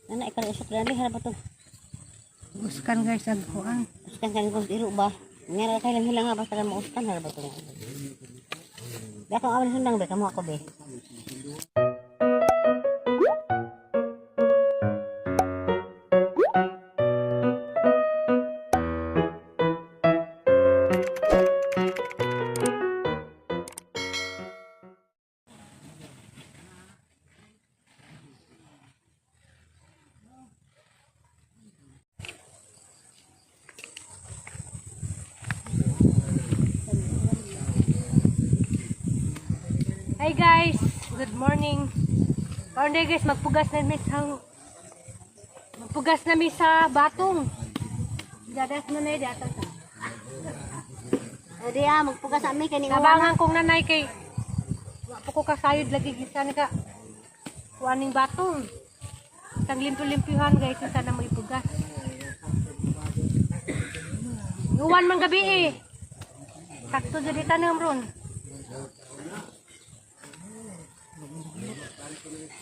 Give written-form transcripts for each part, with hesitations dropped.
Nana ikan usok dali harap to. Uskan guys ang kuan. Uskan kan gusto iro ba. Ngara kay lang hilang nga basta mo uskan harap to. Dako awan sundang be kamo ako be. Hi guys, good morning. Karon day guys, magpugas na mi sa batong. Dadas na nay data sa. Adi magpugas sa mi kay ning Nabangan kong nanay kay wa pa ko kasayod lagi gisan ka. Kuaning batong. Tang limpyo-limpyuhan guys, sana mo ipugas. Uwan man gabi eh. Sakto jud tanam ron.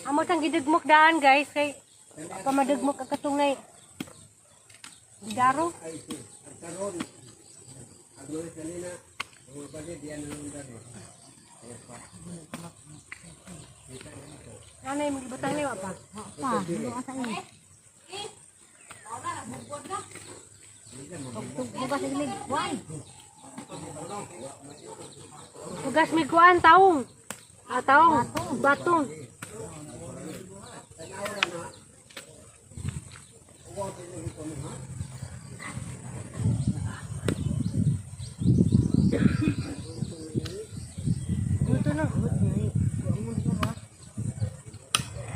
Amo tang gidugmok daan guys kay pamadugmok ka katungay. Daro. Nanay mo gibatang liwa pa. pa, do asa ni. Bugas ilig, wan. Pugas mi kuan taong. Taong, batong. Ito na.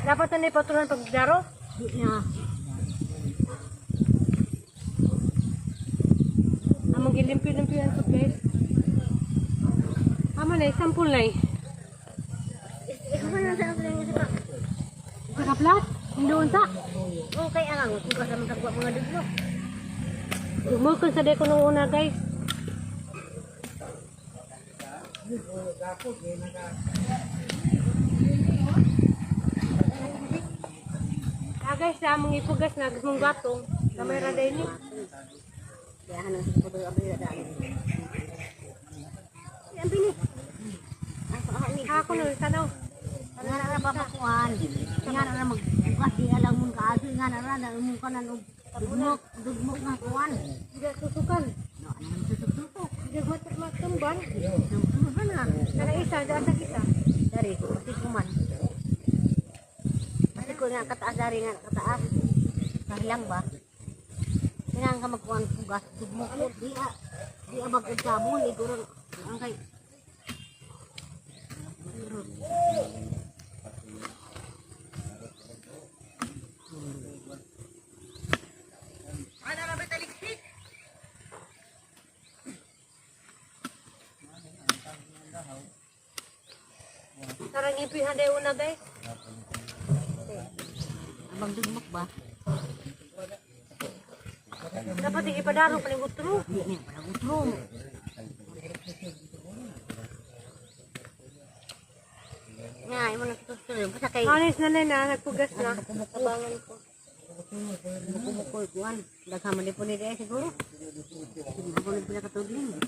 Dapat na ipatulan pagdaro? Ya. Amang gilimpyo-limpyo yan po guys. Amo na, sampul na eh. Ikaw na sa lang sa. Nakaplat? Doon sa? Okay ang bugas sa mga dugmo. Umukon sa deko nung una guys. Guys, among ipugas na gumong batong. Kamay raday ni. Kaya hanang sa photo abri dali. Yan bini. Ako na tanaw. Nga na papakuan. Nga na magbugas di alam mo kaagi nga na mo kanan og dugmok nga kuan. Hindi tutukan. No, ano tutok-tutok. Hindi matumban. Ano na? Kana isa, daan sa kita. Dari ko pati kuman. Pati ko nga kataas dari nga kataas. Kahilang ba? Kailangan ka magkuhan pugas. Dugmok ko. Di abag ang sabon. Iguro ang kay. Tarang ipihan day una guys. Abang dugmok ba? Dapat ipadaro paling utro. Di niya pala utro. Nga, imo na tutuloy. Basta kay Honest na na, nagpugas na. Abangan ko. bukumukoy kuhan. Daghama di po ni Dea siguro. Hindi po ni pinakatudling.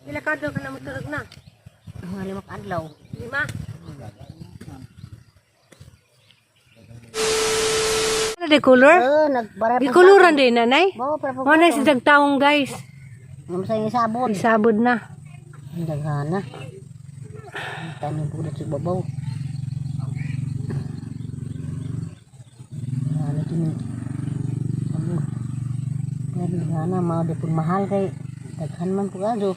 Pila kadto ka na matulog na? Mga limak adlaw. 5. Ano de color? Nagbara Di kuluran din nanay. Bawa para po. Ano si dagtaong guys? Ngam sa sabon. Isabod na. Ang daghana. Tanong po na sa babaw. Ano din. Ano? Daghana mao di pun mahal kay daghan man po ado.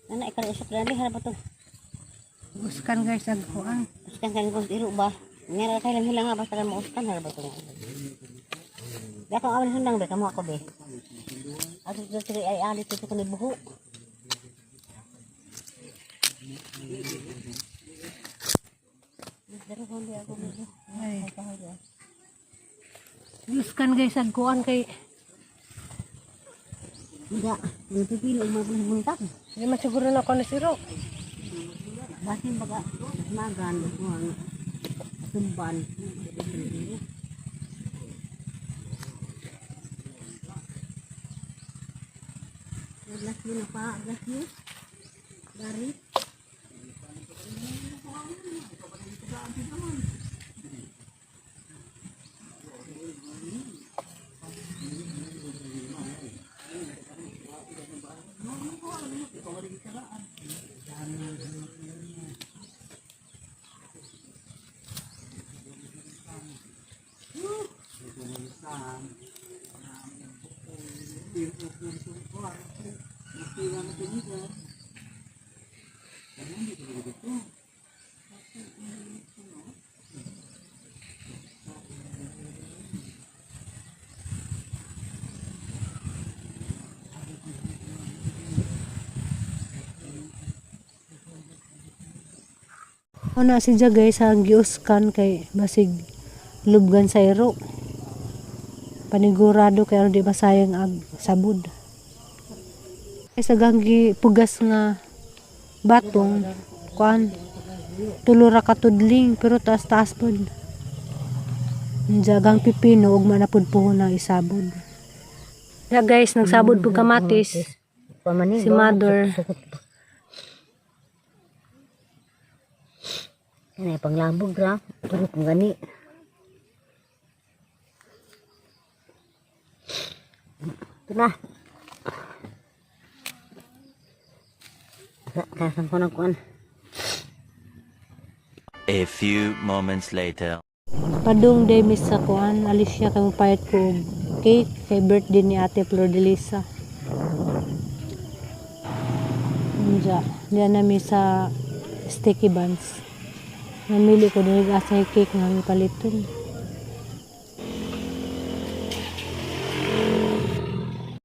Nana ikan usok dali harap to. Uskan guys ang kuan. Uskan kan gusto iro ba. Ngara kay lang hilang nga basta mo uskan harap to. Dako awan hundang be kamu ako be. Ako dito ay alit ito ko ni buho. Daro ko di ako be. Ay. Diyos kan guys, agkuhan kay Enggak, pipilo mabuntag. hindi man siguro na ako na siro. Basin baga magan mo ang sumban. Gas mo na pa, gas mo. Dari. Ana si Jay guys, ang giuskan kay basig lubgan sa iro. Panigurado kay ano di masayang ag sabud. Kaysa ganggi pugas nga batong kuan tulo ra ka tudling pero taas-taas pod. Jagang pipino ug manapud puhon na isabod. Ya guys, nagsabod po kamatis. Si mother. Yan ay panglambog ra. Turot mo gani. Ito na. Kasan ko na kuan. A few moments later. Padung day miss sa kuan, alis siya kay mapayat ko og cake kay birthday ni Ate Flor de Lisa. Diyan na mi sa sticky buns. Namili ko din asa cake nga mi paliton.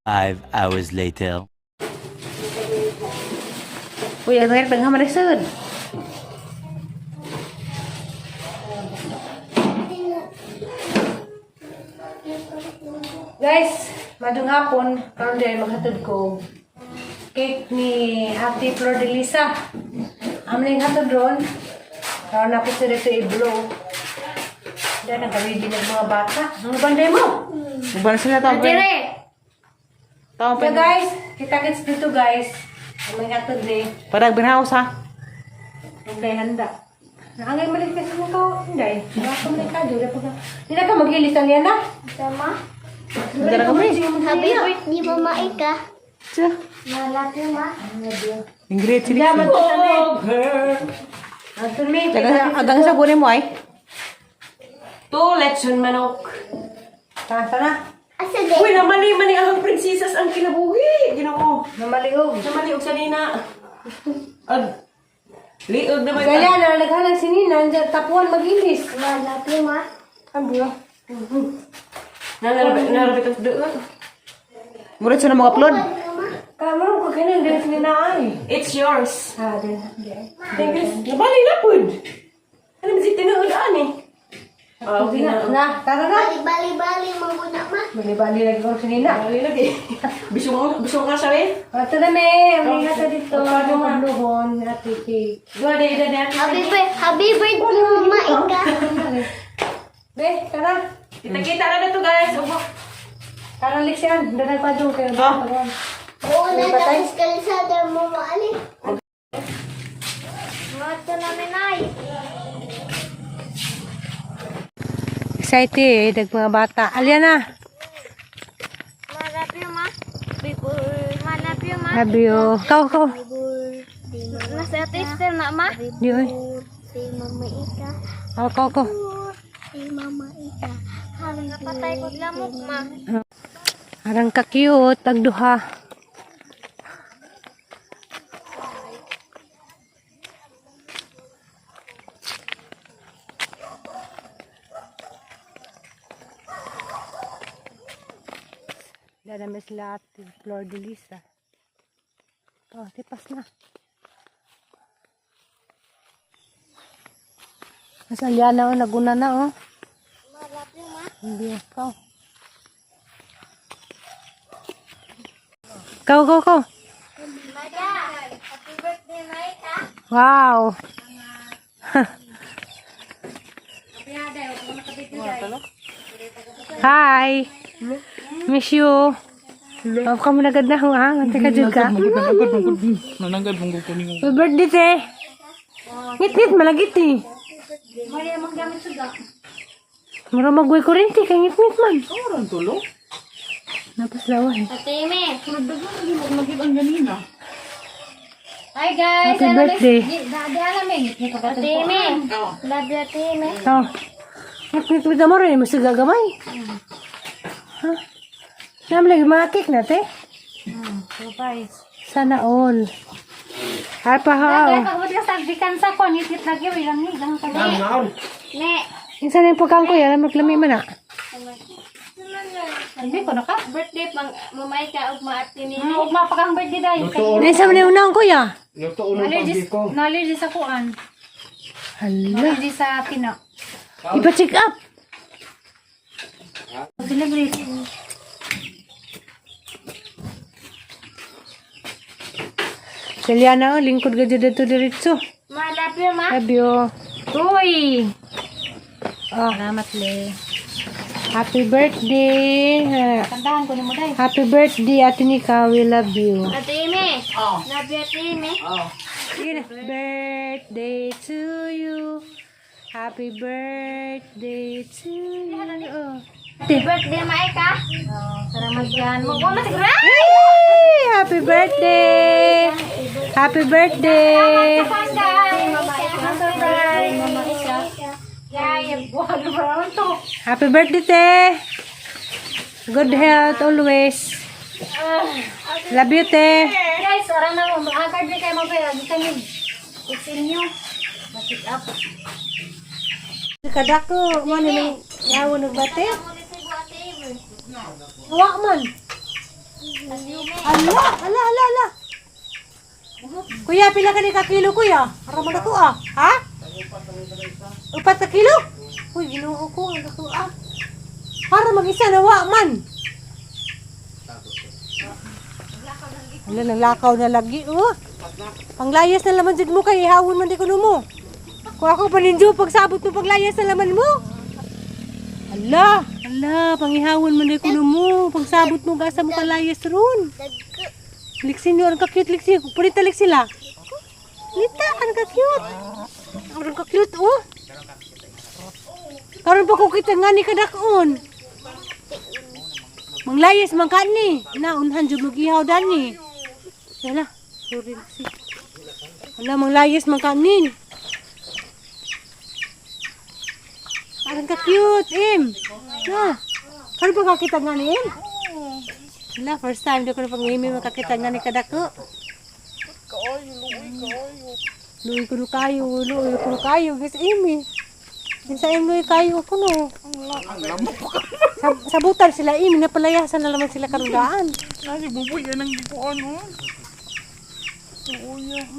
Five hours later. Uy, ang air pang hamarisod. Guys, madung hapon, karon din maghatod ko cake ni Ate Flor de Lisa. Amling hatod ron. Karon na po sa dito i-blow. Diyan nag-ready ng mga bata. Ang banday mo? Bukan sila tao. Dire! Tao So guys, kita-kits dito guys. Amling hatod ni. Parang binhaos ha. Hindi, handa. Naangay malit kasi mo ka, hindi. Wala ka malit ka, dura pa ka. Hindi na ka maglilisan yan na. Sama. Hindi na kami. Happy birthday, Mama Ika. Siya. Malaki, Ma. Ingrid, sila. Daman ko sa me. Anton me. Agang sa kunin mo ay. To, lechon manok. Sana. Asa Uy, din? namali-mali ang prinsesas ang kinabuhi. Ginoo. Namaliog. Namali og sanina. Liog naman. Kaya na, naghanang sinina, dyan tapuan mag-ilis. Malaki, Ma. Ambo. Narabit ang doon. Murid sa na mga upload. Kamarong ko ganun, din sinina ay. It's yours. Ah, din. Thank you. Nabali na po. Ano ba si tinuudaan eh? Oh, Okay na. Na, tara na. Bali-bali, manguna, Ma. Bali-bali lagi kong sinina. Bali lagi. Bisong nga sabi. Ito na me, may hata dito. Ano nga luhon, ati cake. Dua day na natin. Happy birthday, Mama Ika. Be, tara. Kita-kita na to guys. Tara, Lixian. Doon nagpadong kayo. Oo, natapos kalisada, Mama Ali. Mato namin ay. Excited, mga bata. Alya na. Malapyo, Ma. Malapyo, Ma. Love you. Kau. Nasa tester na, Ma. Di oy. Si Mama Ika. Kau. Si Mama Ika. Napatay ko lamok, Ma. Arang ka-cute, tagduha. Dadami sila Ate Flor de Lisa. Oh, tipas na. Nasa liana oh, naguna na oh. Hindi ako. Go. Happy birthday, Maika. Wow. Hi. Miss you. Huwag ka mo nagad na ha. Ngante ka dyan ka. Mananggad mong kukunin mo. Happy birthday, te. Ngit-ngit, malagit eh. Mali ang gamit suga. Mura magway ko rin, te. Kaya ngit-ngit man. Orang tulo. Napaslawan. Ate Me. Magiging ang ganina. Hi guys. Happy birthday. Di alam eh. Ate Me. Love you, Ate Me. Oh. Ngit-ngit mo damo rin. Mas gagamay. Ha? Naman lagi mga cake na, te. Surprise. Sana all. Harpa ha. Kaya pag ka sa bikan sa kon, ngit lagi ilang ni lang kami. Ne. Isa na yung pagkaan ko yan. Maglami man na. Hindi ko na ka. Birthday pang mamay ka ug maati ni. Ug mapakang birthday dai. Isa man yung unang kuya. Knowledge sa kuan. Hala. Knowledge sa tina. Ipa-check up. Celebrate. Saliana, lingkod ka dyan dito diretso. Ma, love you, ma. Love you. Uy. Oh, Salamat le. happy birthday. Kantahan ko ni mo dai. Happy birthday, Ate Nika. We love you. Ate Me. Love you, Ate Me. Happy birthday to you. Happy birthday to you. Oh. Happy birthday, Maika. Salamat yan. Mo masigura. Yay! Happy birthday. Happy birthday. Happy birthday, te. Good health always. Love you, te. Guys, orang na mo. Agad di kayo mag-vlog. Kami. It's in you. Masik up. Kadako, mo ni yawon og bate. Wa man. Ala. Kuya, pila ka ni ka kilo, kuya? Para magdako ah. Ha? 4 ka kilo? Uy, ginoo ko, ang dako ah. Para mag-isa na wa man. Wala, naglakaw na lagi, oh. Panglayas na laman dyan mo kay ihawon man di ko mo. Kung ako paninjo, pagsabot mo paglayas na laman mo. Ala, pangihawon man di ko mo. Pagsabot mo, gasa mo kalayas ron. Liksi nyo, ang ka-cute, liksi. Pulita liksi sila. Lita, ang ka-cute. Ang ka-cute, oh. Karon pa ko kita nga ni kadakon. Manglayas man ka ni. Naunhan dyan mag-ihaw dan ni. Yala, sorry liksi. Wala, manglayas man ka ni. Ang ka-cute, Im. Na, karon pa kakita nga ni Im. Wala, first time di ko na pang-imi makakita nga ni kadako. Luwi ko no kayo. Guys, Imi. Sa Imi kayo ako no. Sabutan sila, Imi. Napalayasan na naman sila karundaan. Lagi buboy yan ang gikuan, oh. Oo, yan.